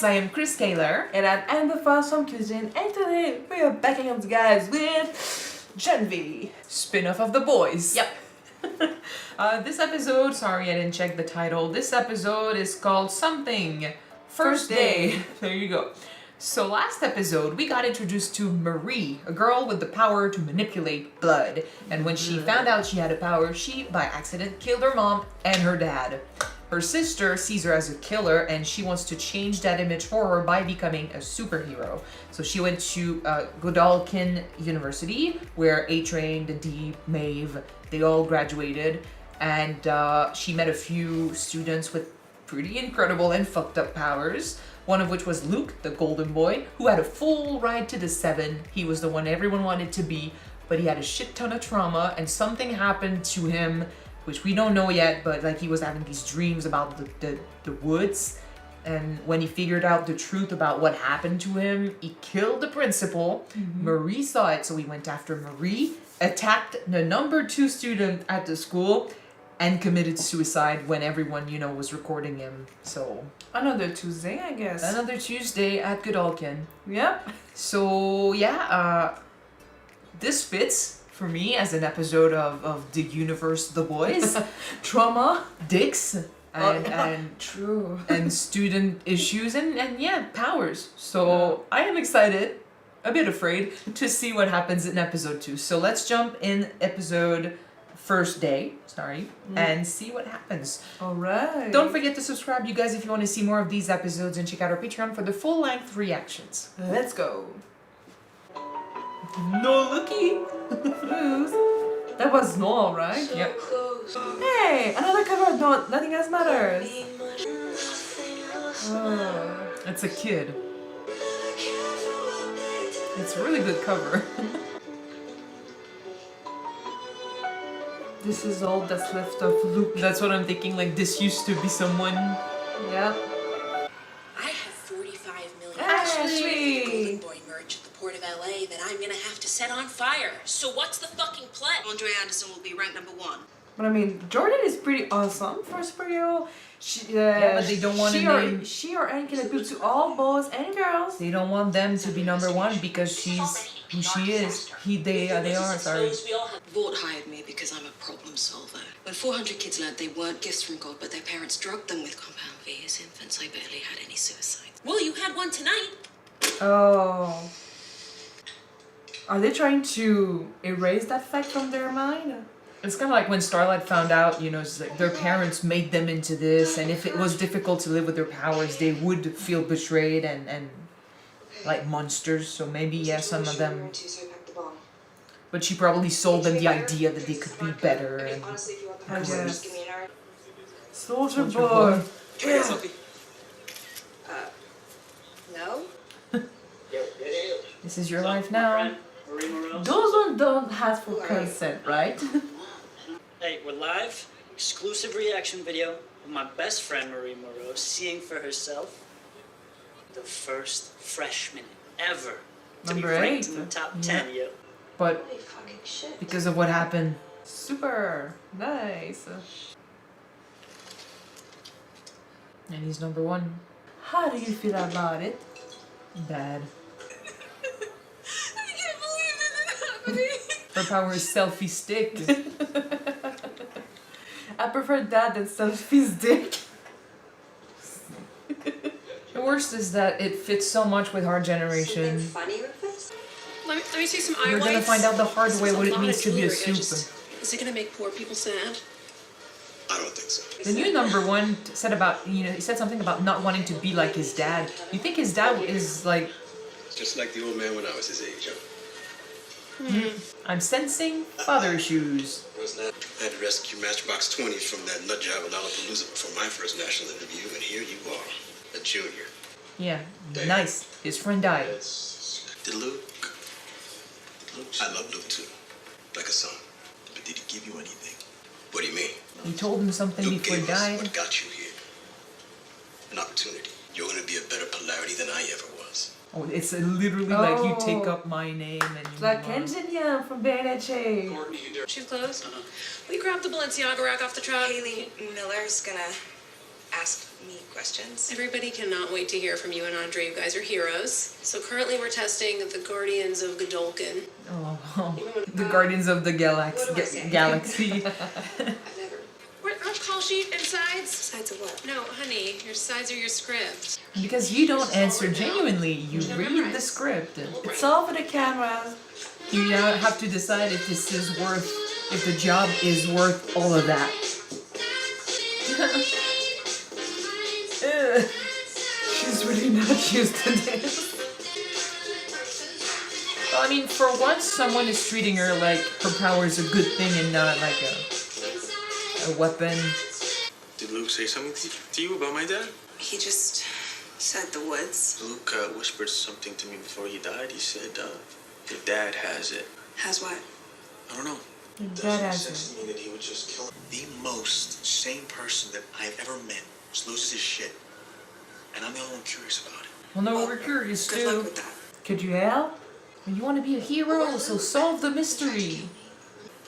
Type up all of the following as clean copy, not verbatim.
I am Chris Kaler. And I'm Amber Foss from Kyuujin, and today we are backing up guys with Gen V. Spin-off of The Boys. Yep. This episode, sorry I didn't check the title. This episode is called something. First Day. There you go. So last episode, we got introduced to Marie, a girl with the power to manipulate blood. And when she found out she had a power, she, by accident, killed her mom and her dad. Her sister sees her as a killer and she wants to change that image for her by becoming a superhero. So she went to Godalkin University, where A-Train, the Deep, Maeve, they all graduated. And she met a few students with pretty incredible and fucked up powers. One of which was Luke, the golden boy, who had a full ride to the 7. He was the one everyone wanted to be, but he had a shit ton of trauma and something happened to him, which we don't know yet, but like he was having these dreams about the woods. And when he figured out the truth about what happened to him, he killed the principal. Marie saw it, so he went after Marie, attacked the number 2 student at the school, and committed suicide when everyone, you know, was recording him. So Another Tuesday, I guess. another Tuesday at Godalkin. Yep. So yeah, this fits for me as an episode of the universe The Boys. Trauma. Dicks and True. and student issues and yeah, powers. So I am excited, a bit afraid, to see what happens in episode 2. So let's jump in episode First Day, and see what happens. Alright. Don't forget to subscribe, you guys, if you want to see more of these episodes, and check out our Patreon for the full-length reactions. Let's go. No looky. That was Noel, right? Yep. Hey, another cover of Nothing Else Matters. Oh. It's a kid. It's a really good cover. This is all that's left of Luke. That's what I'm thinking, like this used to be someone. Yeah. I have 45 million Ashley! Golden Boy merch at the port of LA that I'm gonna have to set on fire. So what's the fucking play? Andre Anderson will be ranked #1. But I mean, Jordan is pretty awesome for a superhero. Yeah, but they don't want to name... She or Anne can appeal to all boys and girls. They don't want them to be #1 because she's who she is. They are, sorry. Vought hired me because I'm a problem solver. When 400 kids learned they weren't gifts from God, but their parents drugged them with compound V as infants, I barely had any suicides. Well, you had one tonight. Oh. Are they trying to erase that fact from their mind? It's kind of like when Starlight found out, you know, it's like their parents made them into this, and if it was difficult to live with their powers, they would feel betrayed and like monsters. So maybe, yeah, some of them. But she probably sold them the idea that they could be better. And I guess. Soldier Boy. Yeah. No? This is your life now. Those ones don't ask for consent, right? Hey, we're live. Exclusive reaction video of my best friend Marie Moreau seeing for herself the first freshman ever to Number be ranked 8. in the top 10, yo. But because of what happened. Super nice. And he's #1. How do you feel about it? Bad. I can't believe this is happening. Her power is selfie stick. I prefer that than Selfie's dick. The worst is that it fits so much with our generation. Funny with this? Let me see some eye You're gonna whites. find out the hard way what it means to be a soup. Is it gonna make poor people sad? I don't think so. The new #1 said about, you know, he said something about not wanting to be like his dad. You think his dad is like... Just like the old man when I was his age, huh? I'm sensing father issues. I had to rescue Matchbox 20 from that nut job in Lollapalooza for my first national interview, and here you are, a junior. Yeah, nice. His friend died. Did Luke? I love Luke too, like a son. But did he give you anything? What do you mean? He told him something Luke before he gave us died. what got you here. An opportunity. You're gonna be a better polarity than I ever was. Oh, it's literally like you take up my name and you... Like Engineer from BNHA. She's closed. We grabbed the Balenciaga rack off the truck. Haley Miller's gonna ask me questions? Everybody cannot wait to hear from you and Andre. You guys are heroes. So currently we're testing the Guardians of Godolkin. Oh, the Guardians of the Galaxy. I've never. What call sheet and sides? Sides of what? No, honey, your sides are your script. Because you don't answer genuinely, you read the script. It's all for the cameras. You now have to decide if this is worth, if the job is worth all of that. She's really not used to this. Well, I mean, for once, someone is treating her like her power is a good thing and not like a weapon. Did Luke say something to you about my dad? He just said the woods. Luke whispered something to me before he died. He said, your dad has it. Has what? I don't know. Your Doesn't dad make has sense to me that he would just kill him. The most sane person that I've ever met just loses his shit. And I'm the only one curious about it. Well, no, we're curious Good luck too. with that. Could you help? You want to be a hero, so solve the mystery.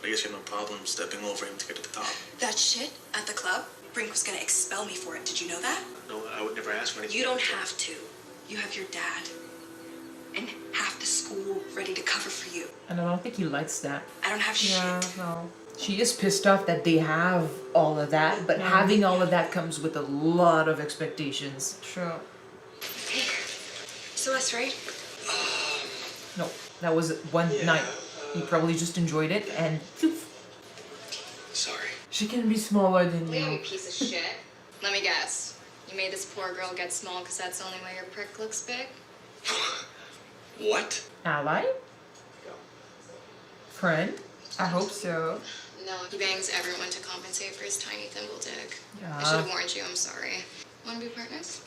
I guess you have no problem stepping over him to get to the top. That shit at the club, Brink was gonna expel me for it. Did you know that? No, I would never ask for anything. You don't have to. You have your dad. And half the school ready to cover for you. And I don't think he likes that. I don't have Yeah, shit. no. She is pissed off that they have all of that, but having all of that comes with a lot of expectations. True. So that's right. No, that was one night. He probably just enjoyed it and poof. Sorry. She can be smaller than Leo, you you. piece of shit. Let me guess. You made this poor girl get small because that's the only way your prick looks big? What? Ally? Friend? I hope so. No, he bangs everyone to compensate for his tiny thimble dick. I Yeah. should have warned you, I'm sorry. Wanna be partners?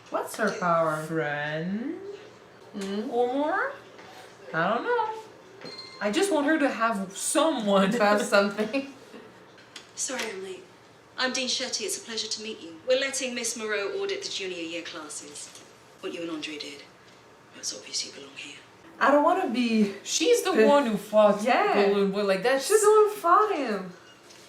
What's her power? Friend? Or more? I don't know. I just want her to have someone. To have something. Sorry I'm late. I'm Dean Shetty. It's a pleasure to meet you. We're letting Miss Moreau audit the junior year classes. What you and Andre did. That's obvious you belong here. I don't want to be. She's the one who fought Yeah. Golden Boy. Like that's She's the one who fought him.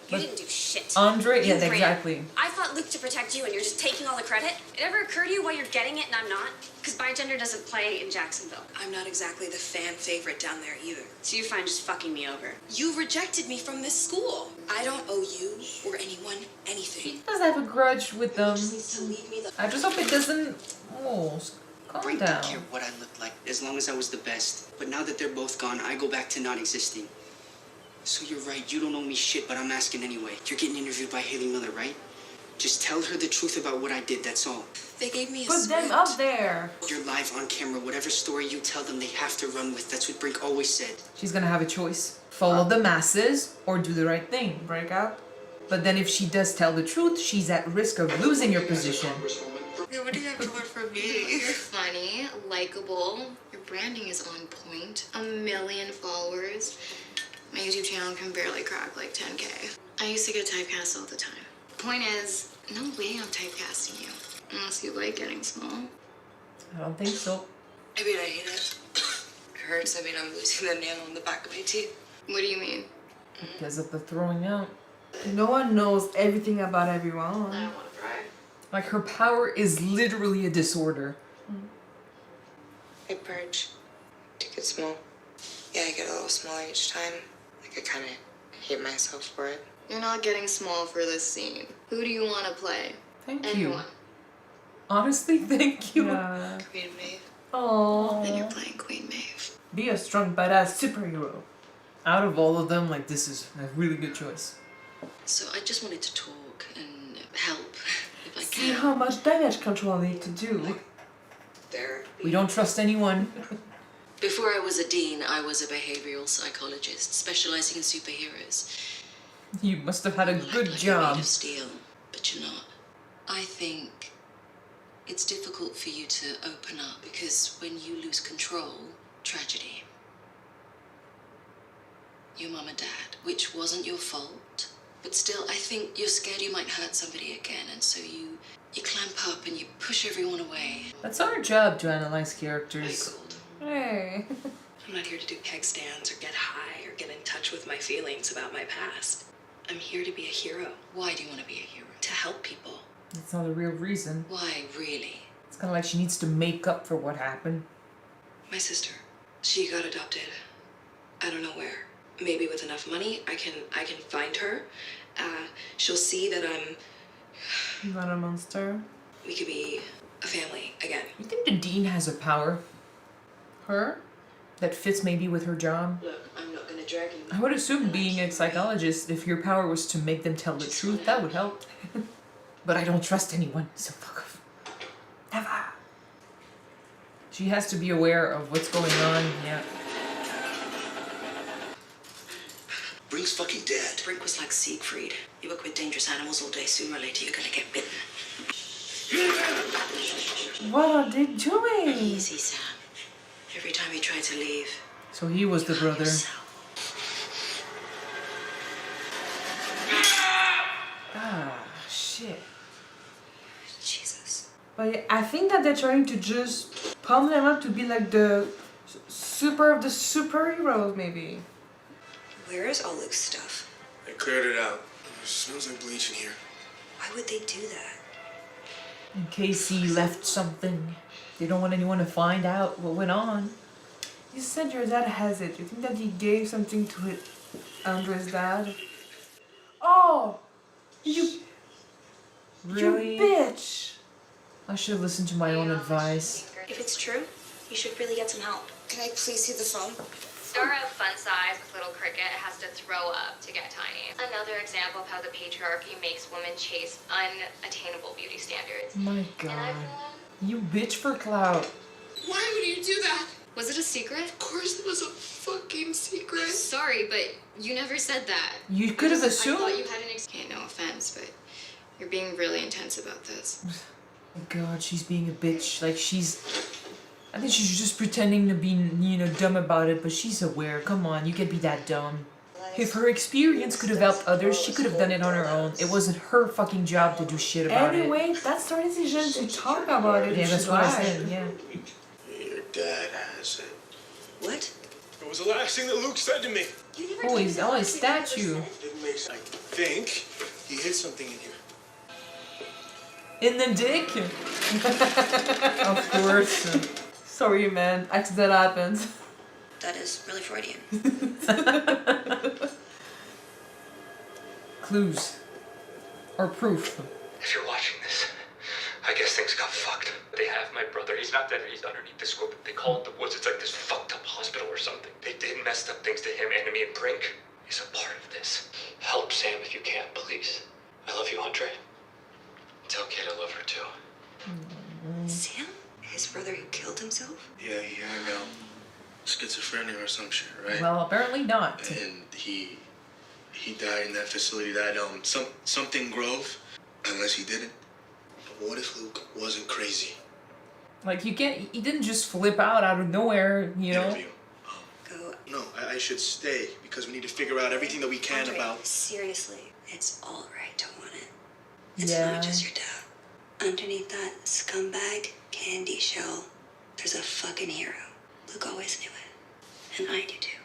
You didn't do shit. Andre. You Yeah, ran. exactly. I fought Luke to protect you, and you're just taking all the credit. It ever occur to you why you're getting it and I'm not? Because bigender doesn't play in Jacksonville. I'm not exactly the fan favorite down there either. So you're fine just fucking me over. You rejected me from this school. I don't owe you or anyone anything. She does have a grudge with them. Just needs to leave me the I just hope it doesn't. Oh, calm Brink down. didn't care what I looked like as long as I was the best. But now that they're both gone, I go back to not existing. So you're right, you don't owe me shit, but I'm asking anyway. You're getting interviewed by Haley Miller, right? Just tell her the truth about what I did, that's all. They gave me a Put script. them up there. You're live on camera. Whatever story you tell them, they have to run with. That's what Brink always said. She's gonna have a choice: follow the masses or do the right thing. Break up. But then, if she does tell the truth, she's at risk of losing your position. Yeah, what do you have to learn from me? You're funny, likable, your branding is on point, 1 million followers. My YouTube channel can barely crack like 10K. I used to get typecast all the time. Point is, no way I'm typecasting you. Unless you like getting small. I don't think so. I mean, I hate it. It hurts. I mean, I'm losing the nail in the back of my teeth. What do you mean? Because of the throwing out. No one knows everything about I everyone. don't want to cry. Like her power is literally a disorder. I purge to get small. Yeah, I get a little smaller each time. Like, I kind of hate myself for it. You're not getting small for this scene. Who do you want to play? Thank you. Anyone. Honestly, thank you. Yeah. Queen Maeve. Oh. And you're playing Queen Maeve. Be a strong, badass superhero. Out of all of them, like this is a really good choice. So I just wanted to talk and help if I See can. how much damage control I need to do. There. We don't trust anyone. Before I was a dean, I was a behavioral psychologist specializing in superheroes. You must have had a You'll act good like you're job. made of steel, but you're not. I think it's difficult for you to open up because when you lose control, tragedy. Your mum and dad, which wasn't your fault, but still, I think you're scared you might hurt somebody again, and so you clamp up and you push everyone away. That's our job to analyze Very characters. cold. Hey. I'm not here to do keg stands or get high or get in touch with my feelings about my past. I'm here to be a hero, Why do you want to be a hero? to help people. It's not a real reason. Why, really? It's kind of like she needs to make up for what happened. My sister. She got adopted. I don't know where. Maybe with enough money, I can find her. She'll see that I'm... Not a monster. We could be a family again. You think the dean has a power Her? that fits maybe with her job? Look, I'm not gonna drag you. I would assume being a psychologist, if your power was to make them tell the truth, that would help. But I don't trust anyone, so fuck off. Never. She has to be aware of what's going on, yeah. Brink's fucking dead. Brink was like Siegfried. You work with dangerous animals all day. Sooner or later, you're gonna get bitten. What are they doing? Easy, Sam. Every time you try to leave, So he was the brother. Ah, shit. Jesus. But I think that they're trying to just pump them up to be like the super of the superheroes, maybe. Where is all Luke's stuff? I cleared it out. It smells like bleach in here. Why would they do that? In case he left something. They don't want anyone to find out what went on. You said your dad has it. You think that he gave something to Andre's dad? Oh! You Really? You bitch! I should have listened to my own advice. If it's true, you should really get some help. Can I please see the phone? Star of fun size with little cricket has to throw up to get tiny. Another example of how the patriarchy makes women chase unattainable beauty standards. My god. You bitch for clout. Why would you do that? Was it a secret? Of course it was a fucking secret. Sorry, but you never said that. You could have I assumed. thought you had an okay, no offense, but you're being really intense about this. Oh god, she's being a bitch. Like I think she's just pretending to be, dumb about it, but she's aware. Come on, you can't be that dumb. If her experience could have helped others, she could have done it on her own. It wasn't her fucking job to do shit about it. Anyway, that's their decision to talk about it. Yeah, if that's she what I lied. said, yeah. Your dad has it. What? It was the last thing that Luke said to me. Oh, his statue. Didn't make sense. I think he hid something in here. In the dick? Of course. Sorry, man. Accident happens. That is really Freudian. Clues. Or proof. If you're watching this, I guess things got fucked. They have my brother. He's not dead. He's underneath the scope. They call it the woods. It's like this fucked up hospital or something. They did messed up things to him, Enemy, and Brink is a part of this. Help Sam if you can, please. I love you, Andre. Tell Kate I love her too. Sam? His brother who killed himself? Yeah, I know. Schizophrenia or some shit, right? Well, apparently not. And he died in that facility, that something Grove, unless he didn't. But what if Luke wasn't crazy? Like, he didn't just flip out of nowhere, Interview. Go. No, I should stay because we need to figure out everything that we can Andre, about. seriously, it's all right, don't want it. It's Yeah. not just your dad. Underneath that scumbag candy shell, there's a fucking hero. Luke always knew it. And I do too.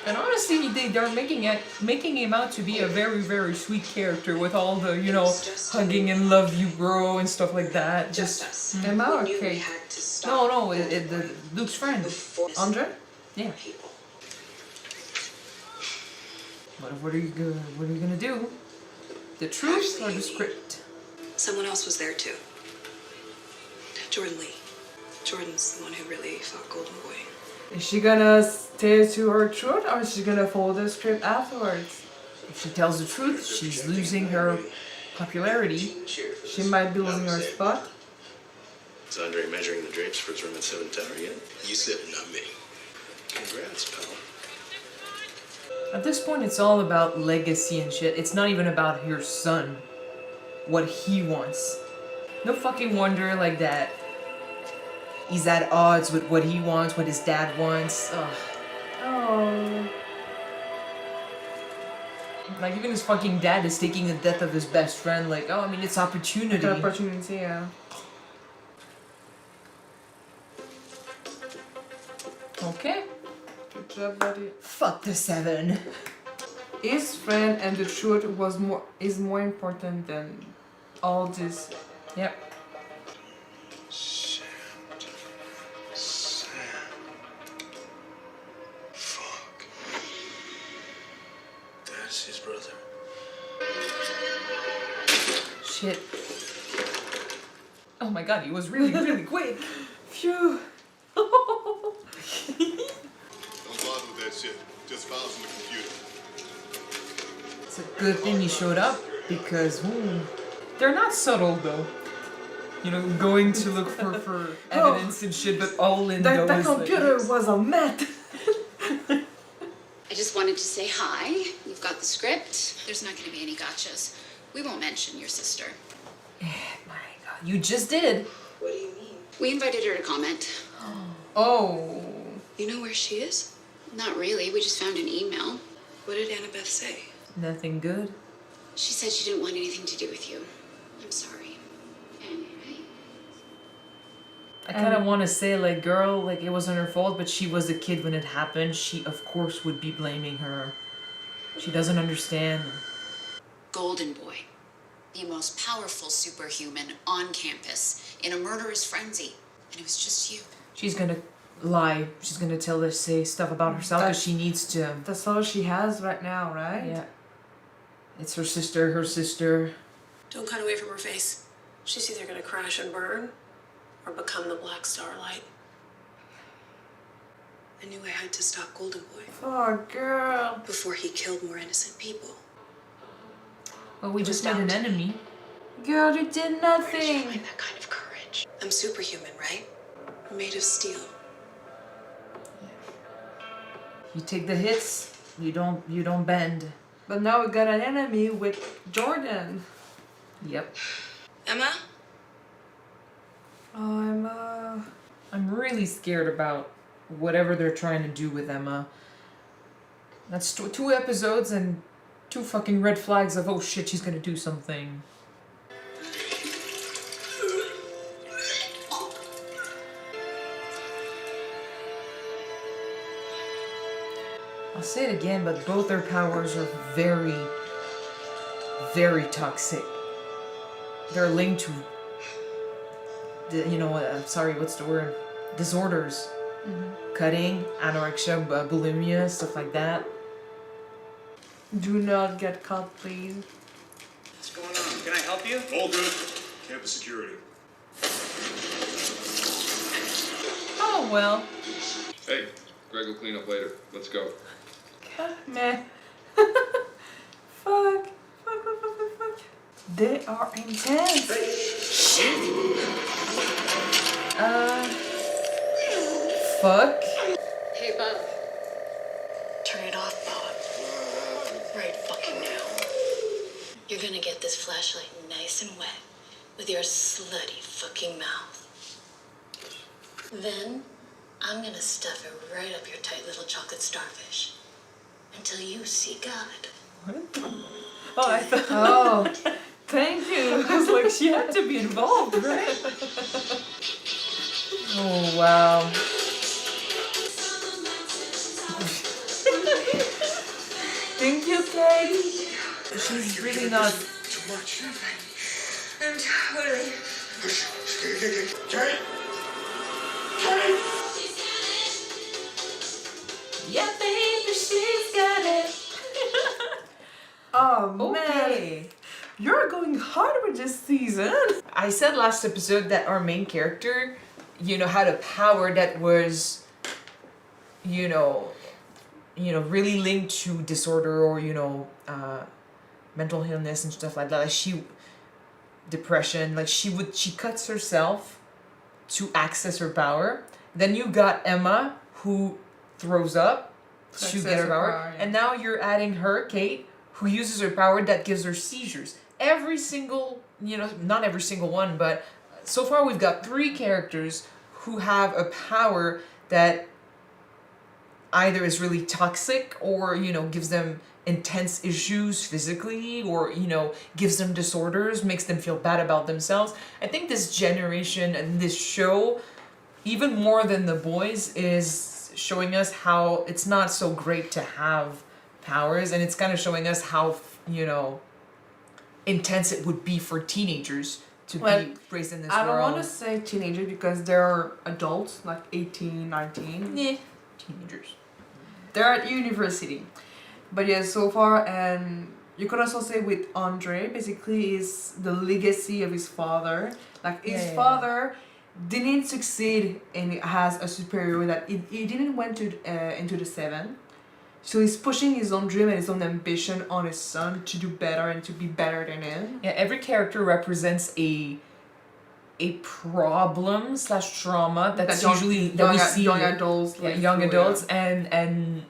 And honestly, they're making him out to be a very, very sweet character with all the, hugging and love you, bro, and stuff like that. Just Am I okay? no, Luke's friend, Andre? yeah. What are you gonna do? The truth or the script? Someone else was there too. Jordan Lee. Jordan's the one who really thought Golden Boy. Is she gonna stay to her truth or is she gonna follow the script afterwards? If she tells the truth, she's losing her popularity. She might be losing her spot. Is Andre measuring the drapes for his room at 7 Tower yet? You said it, not me. Congrats, pal. At this point, it's all about legacy and shit. It's not even about your son. What he wants. No fucking wonder like that. He's at odds with what he wants, what his dad wants. Ugh. Oh. Like, even his fucking dad is taking the death of his best friend. Like, oh, I mean, it's opportunity. The opportunity, yeah. Okay. Good job, buddy. Fuck the 7. His friend and the truth is more important than all this. Yep. Sam. Sam. Fuck. That's his brother. Shit. Oh my god, he was really, really quick. Phew. Don't bother with that shit. Just files in the computer. It's a good thing he showed up because they're not subtle though. You know, going to look for evidence and shit, but all in That those. computer was a mess. I just wanted to say hi. You've got the script. There's not going to be any gotchas. We won't mention your sister. My god, you just did. What do you mean? We invited her to comment. Oh. You know where she is? Not really. We just found an email. What did Annabeth say? Nothing good. She said she didn't want anything to do with you. I'm sorry. Anyway. I kind of want to say, like, girl, like, it wasn't her fault, but she was a kid when it happened. She, of course, would be blaming her. She doesn't understand. Golden Boy. The most powerful superhuman on campus in a murderous frenzy. And it was just you. She's gonna lie. She's gonna say stuff about herself because she needs to. That's all she has right now, right? Yeah. It's her sister. Don't cut away from her face. She's either gonna crash and burn or become the Black Starlight. I knew I had to stop Golden Boy Oh, girl. before he killed more innocent people. Well, we just made an enemy. Girl, you did Where did you nothing. find that kind of courage? I'm superhuman, right? I'm made of steel. You take the hits. You don't bend. But now we got an enemy with Jordan. Yep. Emma? I'm really scared about whatever they're trying to do with Emma. That's 2 episodes and 2 fucking red flags of, oh shit, she's gonna do something. I'll say it again, but both their powers are very, very toxic. They're linked to, I'm sorry, what's the word? Disorders. Cutting, anorexia, bulimia, stuff like that. Do not get caught, please. What's going on? Can I help you? All good. Campus security. Oh, well. Hey, Greg will clean up later. Let's go. Meh. Fuck. They are intense. Fuck. Hey, Bob. Turn it off, Bob. Right fucking now. You're gonna get this flashlight nice and wet with your slutty fucking mouth. Then I'm gonna stuff it right up your tight little chocolate starfish until you see God. Oh, I thought. Oh, thank you. I was like, she had to be involved, right? Oh, wow. Thank you, Kate. She's really not. Too much. I'm totally. Kate? Yeah, baby, she's got it. Oh, man. Okay. You're going hard with this season. I said last episode that our main character, had a power that was, really linked to disorder or, mental illness and stuff like that. Like depression, like she cuts herself to access her power. Then you got Emma who throws up to get her power. Yeah. And now you're adding her, Kate, who uses her power that gives her seizures. Every single, not every single one, but so far we've got 3 characters who have a power that either is really toxic or, gives them intense issues physically or, gives them disorders, makes them feel bad about themselves. I think this generation and this show, even more than The Boys, is showing us how it's not so great to have powers, and it's kind of showing us how, intense it would be for teenagers to Well, be raised in this I don't world. want to say teenagers because they're adults, like 18, 19. Yeah, teenagers. They're at university. But yeah, so far, and you could also say with Andre, basically, is the legacy of his father. Like, his father didn't succeed and has a superior that he didn't went to into the seven. So he's pushing his own dream and his own ambition on his son to do better and to be better than him. Yeah, every character represents a problem / trauma that's usually that we see young adults, young adults, and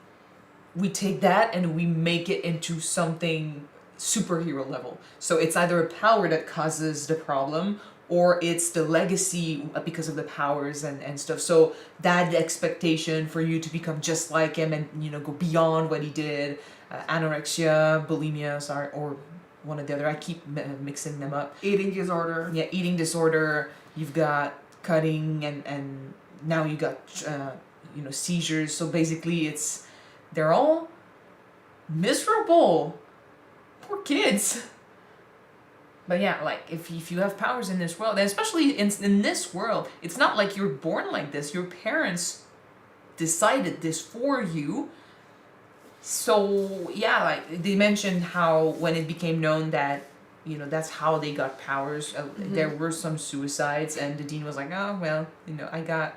we take that and we make it into something superhero level. So it's either a power that causes the problem, or it's the legacy because of the powers and stuff. So that expectation for you to become just like him and, you know, go beyond what he did, anorexia, bulimia, or one or the other. I keep mixing them up. Eating disorder. Yeah, eating disorder. You've got cutting and now you got, seizures. So basically they're all miserable. Poor kids. But yeah, like, if you have powers in this world, and especially in this world, it's not like you're born like this. Your parents decided this for you. So, yeah, like, they mentioned how when it became known that, you know, that's how they got powers, there were some suicides, and the dean was like, oh, well, you know, I got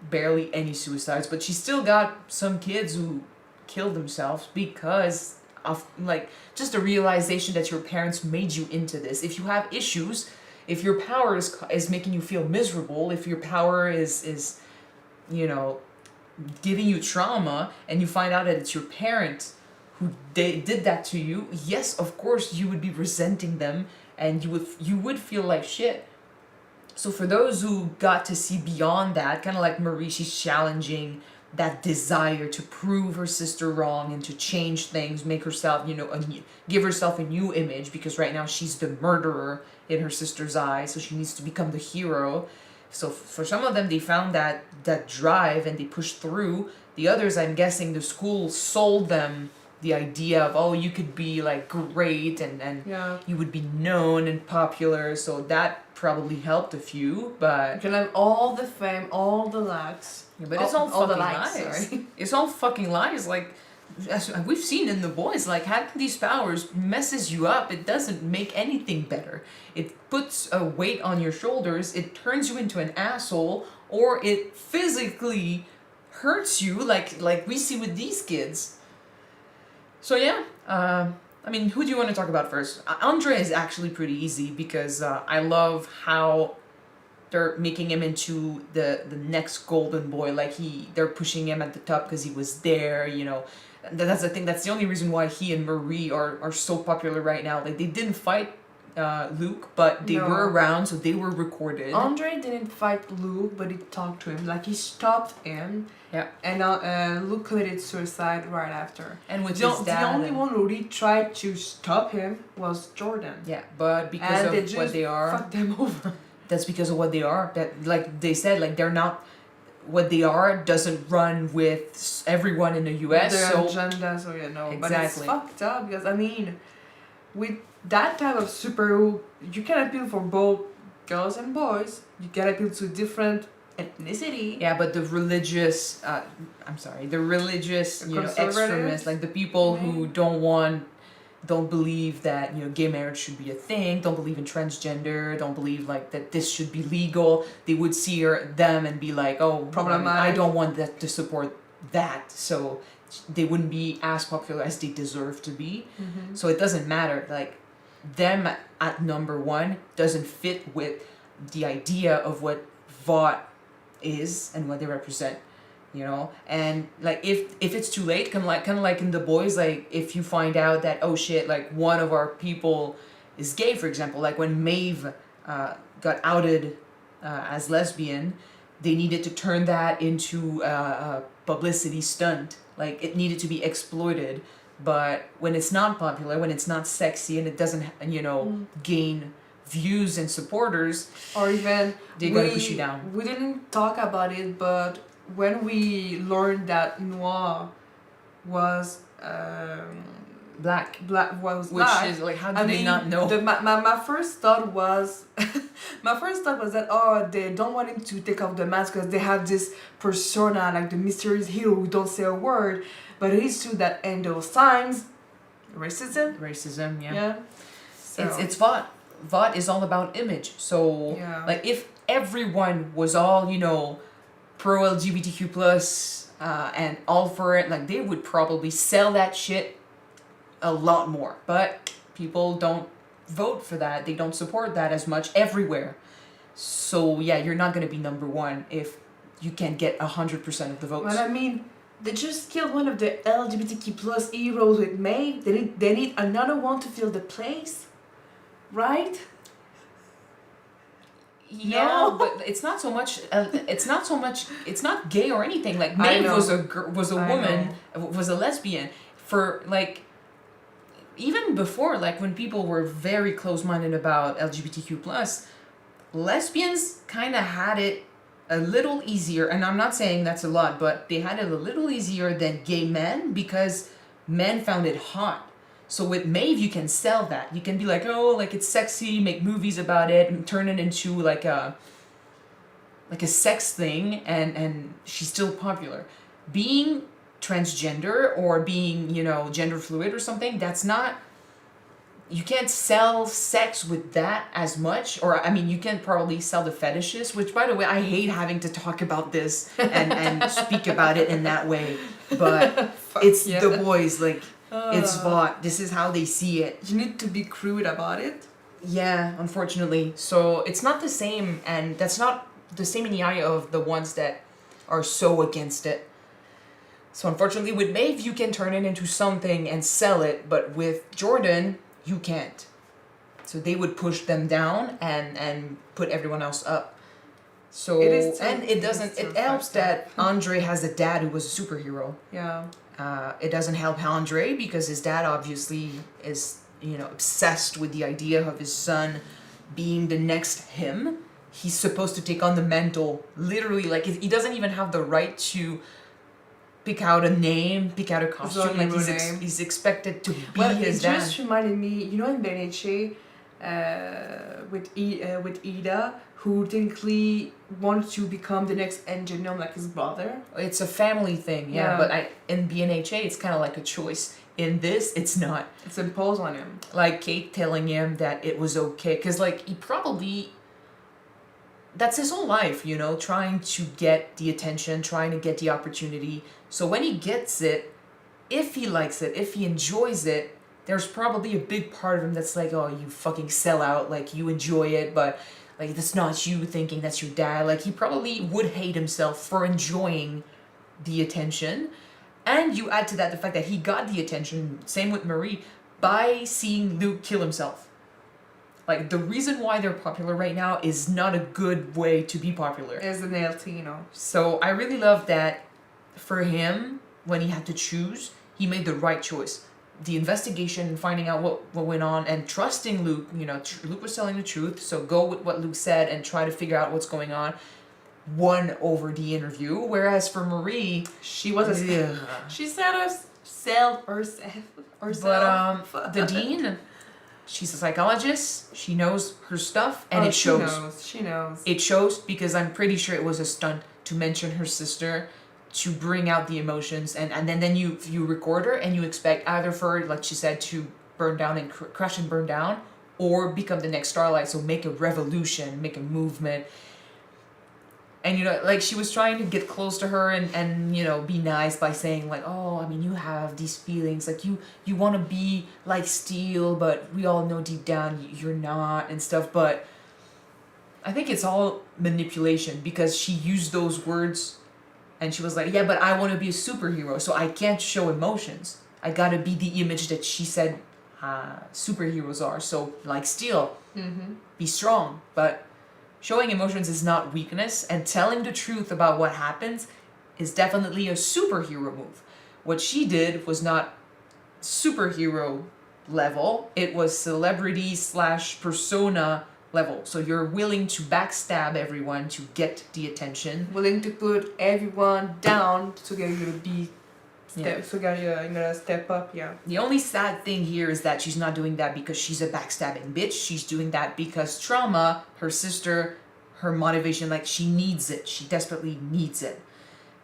barely any suicides, but she still got some kids who killed themselves because of, like, just a realization that your parents made you into this. If you have issues, if your power is making you feel miserable, if your power is you know, giving you trauma, and you find out that it's your parent who did that to you, yes, of course you would be resenting them, and you would feel like shit. So for those who got to see beyond that, kind of like Marie, she's challenging that desire to prove her sister wrong and to change things, make herself, you know, give herself a new image, because right now she's the murderer in her sister's eyes, so she needs to become the hero. So for some of them, they found that drive and they pushed through. The others, I'm guessing the school sold them the idea of, oh, you could be like great and you would be known and popular, so that probably helped a few, but you can have all the fame, all the likes. Yeah, but it's all fucking likes, lies. It's all fucking lies. Like, as we've seen in The Boys, like, having these powers messes you up. It doesn't make anything better. It puts a weight on your shoulders. It turns you into an asshole, or it physically hurts you, like we see with these kids. So yeah, I mean, who do you want to talk about first? Andre is actually pretty easy because I love how they're making him into the next golden boy. Like, they're pushing him at the top because he was there, you know. That's the thing. That's the only reason why he and Marie are so popular right now. Like, they didn't fight Luke, but they were around, so they were recorded. Andre didn't fight Luke, but he talked to him. Like, he stopped him. Yeah. And Luke committed suicide right after. And with his dad. The only one who really tried to stop him was Jordan. Yeah, but because of what they are, fucked them over. That's because of what they are. That, like they said, like, they're not. What they are doesn't run with everyone in the U.S. Their agenda, so you know. Exactly. But it's fucked up because, I mean, with that type of superhero, you can appeal for both girls and boys. You can appeal to different ethnicity. Yeah, but the religious, extremists, like the people who don't believe that, you know, gay marriage should be a thing, don't believe in transgender, don't believe like that this should be legal, they would see them and be like, oh, problematic. I don't want that to support that, so they wouldn't be as popular as they deserve to be. Mm-hmm. So it doesn't matter, like, them at number one doesn't fit with the idea of what VOT is and what they represent, you know. And like, if it's too late, kind of like in The Boys, like, if you find out that, oh shit, like, one of our people is gay, for example, like when Maeve got outed as lesbian, they needed to turn that into a publicity stunt. Like, it needed to be exploited. But when it's not popular, when it's not sexy, and it doesn't, you know, gain views and supporters, or even they're gonna push you down. We didn't talk about it, but when we learned that Noir was Black. Was Which black. is like, how do they not know? My first thought was, that they don't want him to take off the mask because they have this persona like the mysterious hero who don't say a word. But it is true that in those times, racism, yeah. Yeah. So. It's VOT. VOT is all about image. So Yeah. like if everyone was all, you know, pro LGBTQ plus and all for it, like they would probably sell that shit a lot more. But people don't vote for that. They don't support that as much everywhere. So yeah, you're not gonna be number one if you can't get 100% of the votes. Well, I mean, they just killed one of the LGBTQ plus heroes with May. They need another one to fill the place, right? Yeah, No. but it's not so much. It's not gay or anything. Like I Maeve know. was a woman, was a lesbian. For like, even before, like when people were very close-minded about LGBTQ plus, lesbians kind of had it a little easier. And I'm not saying that's a lot, but they had it a little easier than gay men because men found it hot. So with Maeve, you can sell that. You can be like, oh, like it's sexy, make movies about it, and turn it into like a sex thing, and she's still popular. Being transgender or being, you know, gender fluid or something, that's not, you can't sell sex with that as much. Or I mean, you can probably sell the fetishes, which by the way, I hate having to talk about this and speak about it in that way. But it's yeah. the boys, like, it's VOT. This is how they see it. You need to be crude about it. Yeah, unfortunately. So it's not the same, and that's not the same in the eye of the ones that are so against it. So unfortunately, with Maeve, you can turn it into something and sell it, but with Jordan, you can't. So they would push them down and put everyone else up. So it helps that Andre has a dad who was a superhero. Yeah. It doesn't help Andre because his dad obviously is, you know, obsessed with the idea of his son being the next him. He's supposed to take on the mantle, literally, like he doesn't even have the right to pick out a name, pick out a costume. Like he's expected to be his dad. It just reminded me, you know, in Beneche, with Ida, who technically wanted to become the next engineer like his brother. It's a family thing, yeah. But in BNHA, it's kind of like a choice. In this, it's not. It's imposed on him. Like Kate telling him that it was okay, because like he probably, that's his whole life, you know, trying to get the attention, trying to get the opportunity. So when he gets it, if he likes it, if he enjoys it, there's probably a big part of him that's like, oh, you fucking sell out, like you enjoy it, but like that's not you thinking that's your dad. Like he probably would hate himself for enjoying the attention. And you add to that the fact that he got the attention, same with Marie, by seeing Luke kill himself. Like, the reason why they're popular right now is not a good way to be popular. It's an Altino. So I really love that for him, when he had to choose, he made the right choice. The investigation, finding out what went on, and trusting Luke, you know, Luke was telling the truth, so go with what Luke said and try to figure out what's going on, won over the interview. Whereas for Marie, she was she said herself. But the dean, she's a psychologist. She knows her stuff, and it shows. She knows. It shows because I'm pretty sure it was a stunt to mention her sister, to bring out the emotions, and then you record her and you expect either for her, like she said, to burn down and crash and burn down, or become the next Starlight. So make a revolution, make a movement. And, you know, like, she was trying to get close to her and you know, be nice by saying, like, oh, I mean, you have these feelings. Like, you want to be like Steel, but we all know deep down you're not and stuff. But I think it's all manipulation because she used those words and she was like, yeah, but I want to be a superhero, so I can't show emotions. I got to be the image that she said superheroes are. So, like Steel, be strong, but showing emotions is not weakness, and telling the truth about what happens is definitely a superhero move. What she did was not superhero level, it was celebrity / persona level. So you're willing to backstab everyone to get the attention. Willing to put everyone down to get you to be So you gotta step up, yeah. The only sad thing here is that she's not doing that because she's a backstabbing bitch. She's doing that because trauma, her sister, her motivation, like she needs it. She desperately needs it.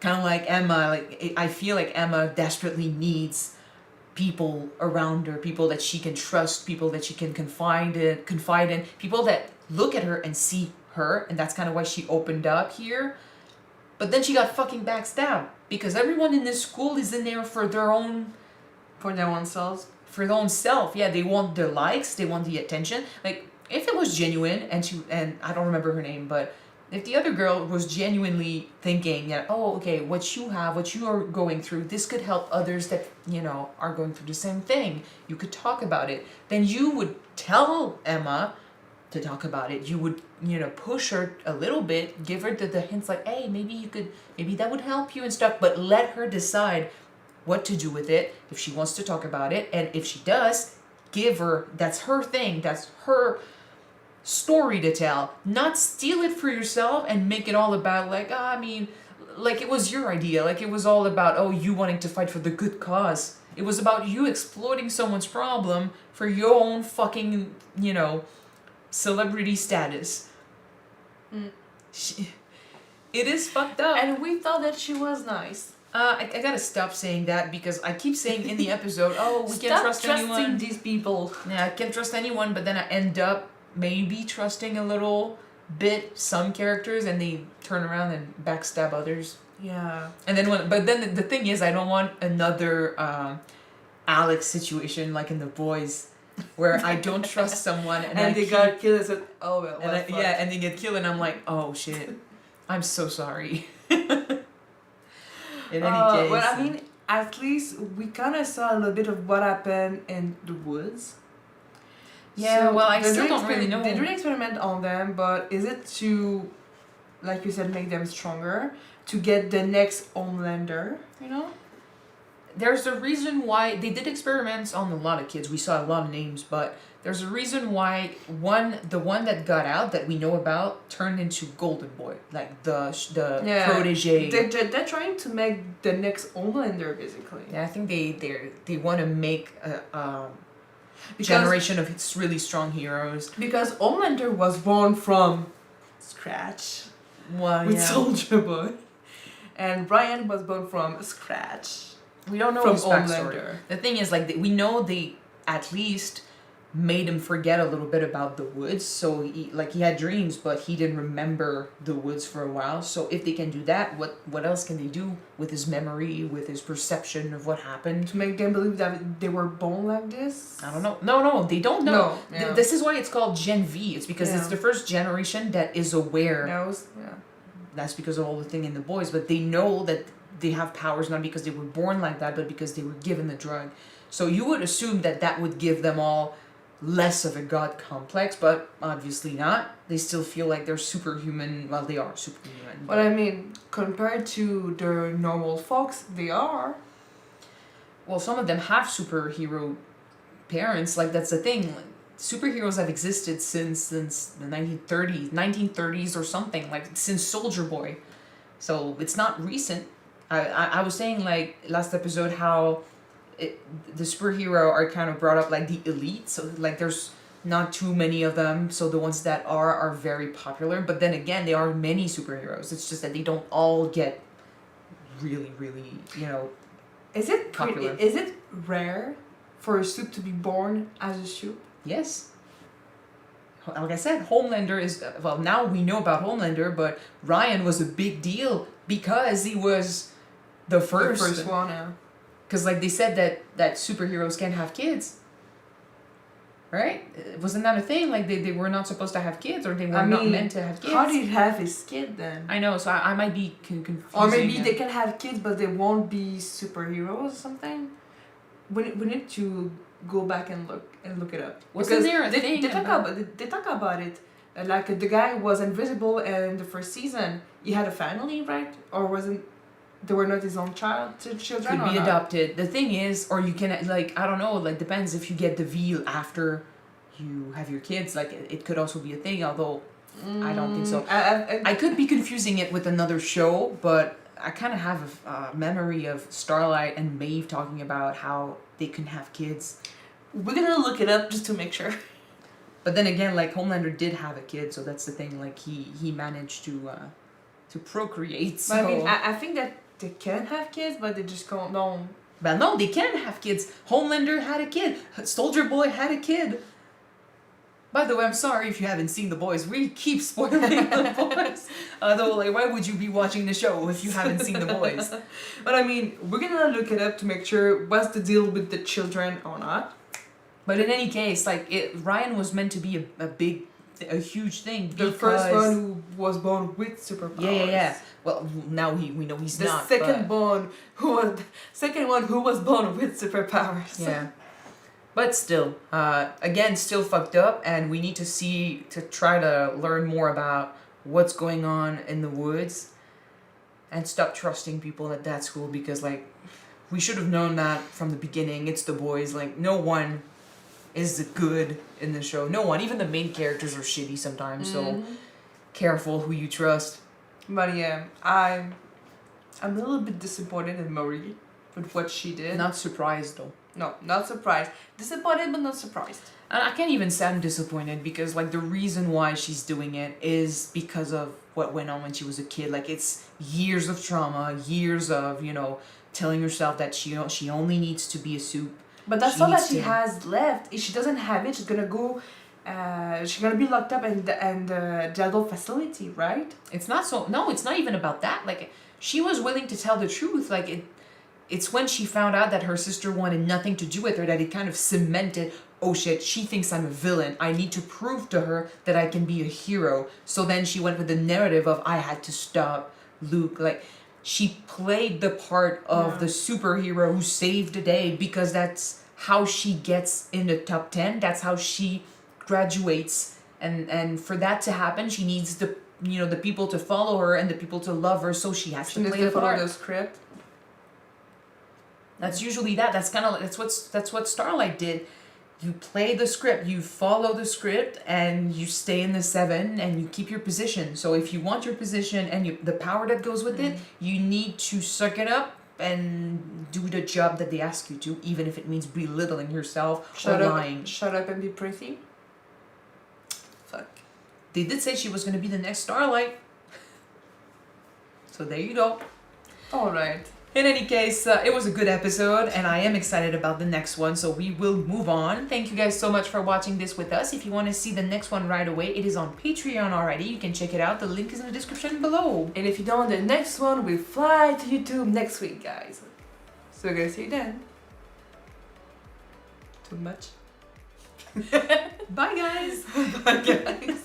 Kind of like Emma, like I feel like Emma desperately needs people around her, people that she can trust, people that she can confide in, people that look at her and see her, and that's kind of why she opened up here. But then she got fucking backstabbed because everyone in this school is in there for their own selves. For their own self. Yeah, they want the likes, they want the attention. Like if it was genuine and I don't remember her name, but if the other girl was genuinely thinking, oh, okay, what you are going through, this could help others that, are going through the same thing. You could talk about it. Then you would tell Emma to talk about it. You would, push her a little bit, give her the hints like, hey, maybe that would help you and stuff, but let her decide what to do with it if she wants to talk about it. And if she does, give her, that's her thing, that's her story to tell. Not steal it for yourself and make it all about like it was your idea, like it was all about you wanting to fight for the good cause. It was about you exploiting someone's problem for your own fucking celebrity status. It is fucked up. And we thought that she was nice. I gotta stop saying that because I keep saying in the episode, we can't trust anyone. Stop trusting these people. Yeah, I can't trust anyone, but then I end up maybe trusting a little bit some characters, and they turn around and backstab others. Yeah. And then the thing is, I don't want another Alex situation like in The Boys, where I don't trust someone and they got killed. I said, oh well. And they get killed, and I'm like, oh shit, I'm so sorry. In any case. Well, I mean, at least we kind of saw a little bit of what happened in the woods. Yeah, well, I still don't really know. They did an experiment on them, but is it to, like you said, make them stronger? To get the next Homelander, There's a reason why they did experiments on a lot of kids. We saw a lot of names, but there's a reason why the one that got out that we know about turned into Golden Boy, like the protege. They're trying to make the next Homelander, basically. Yeah, I think they want to make a generation of really strong heroes. Because Homelander was born from scratch with Soldier Boy, and Brian was born from scratch. We don't know from his backstory. Homelander. The thing is, like, we know they at least made him forget a little bit about the woods. So he had dreams, but he didn't remember the woods for a while. So if they can do that, what else can they do with his memory, with his perception of what happened? To make them believe that they were born like this? I don't know. No, they don't know. No, yeah. This is why it's called Gen V. It's because it's the first generation that is aware. Knows, That's because of all the thing in The Boys. But they know that they have powers not because they were born like that, but because they were given the drug. So you would assume that would give them all less of a god complex, but obviously not. They still feel like they're superhuman. Well, they are superhuman. But I mean, compared to the normal folks, they are. Well, some of them have superhero parents. Like, that's the thing. Like, superheroes have existed since the 1930s or something. Like, since Soldier Boy. So it's not recent. I was saying, like, last episode how the superhero are kind of brought up like the elite, so like there's not too many of them, so the ones that are very popular. But then again, there are many superheroes. It's just that they don't all get really is it popular. Is it rare for a soup to be born as a soup? Yes. Like I said, Homelander is, well, now we know about Homelander, but Ryan was a big deal because he was the first one, yeah. Because, like, they said that superheroes can't have kids. Right? Wasn't that a thing? Like, they were not supposed to have kids, or they were not meant to have kids. How do you have his kid, then? I know, so I might be confusing. Or maybe they can have kids, but they won't be superheroes or something? We need to go back and look it up. Wasn't there a thing they talk about it. Like, the guy was invisible in the first season. He had a family, right? Or wasn't... They were not his own children. Could be adopted. The thing is, or you can, like, I don't know, like, depends if you get the veal after you have your kids. Like, it could also be a thing, although I don't think so. I could be confusing it with another show, but I kind of have a memory of Starlight and Maeve talking about how they couldn't have kids. We're gonna look it up just to make sure. But then again, like Homelander did have a kid, so that's the thing. Like he managed to procreate. So. But I mean, I think that they can have kids, but they just don't. But no, they can have kids. Homelander had a kid. Soldier Boy had a kid. By the way, I'm sorry if you haven't seen The Boys. We keep spoiling The Boys. Though, like, why would you be watching the show if you haven't seen The Boys? But I mean, we're gonna look it up to make sure what's the deal with the children or not. But in any case, like, Ryan was meant to be a huge thing. The first one who was born with superpowers. Yeah. Well, now we know he's not. The second one who was born with superpowers. Yeah. But still, again, still fucked up, and we need to try to learn more about what's going on in the woods, and stop trusting people at that school, because, like, we should have known that from the beginning. It's The Boys. Like, no one is good in the show. No one. Even the main characters are shitty sometimes, so careful who you trust. But yeah, I'm a little bit disappointed in Marie with what she did. Not surprised, though. No, not surprised. Disappointed, but not surprised. And I can't even say I'm disappointed, because, like, the reason why she's doing it is because of what went on when she was a kid. Like, it's years of trauma, years of, telling herself that she only needs to be a soup. But that's all that she has left. If she doesn't have it, she's gonna go. She's gonna be locked up in the adult facility, right? It's not so. No, it's not even about that. Like, she was willing to tell the truth. Like, it's when she found out that her sister wanted nothing to do with her that it kind of cemented, oh shit, she thinks I'm a villain. I need to prove to her that I can be a hero. So then she went with the narrative of, I had to stop Luke. Like, she played the part of the superhero who saved the day, because that's how she gets in the top 10. That's how she graduates. And for that to happen, she needs the people to follow her and the people to love her, so she has to play the part. The script. That's usually that. That's kind of that's what Starlight did. You play the script, you follow the script, and you stay in the 7, and you keep your position. So if you want your position and the power that goes with it, you need to suck it up and do the job that they ask you to, even if it means belittling yourself or lying. Shut up and be pretty. Fuck. They did say she was going to be the next Starlight. So there you go. All right. In any case, it was a good episode, and I am excited about the next one, so we will move on. Thank you guys so much for watching this with us. If you want to see the next one right away, it is on Patreon already. You can check it out. The link is in the description below. And if you don't want the next one, we fly to YouTube next week, guys. So we're gonna see you then. Too much? Bye, guys. Bye, guys.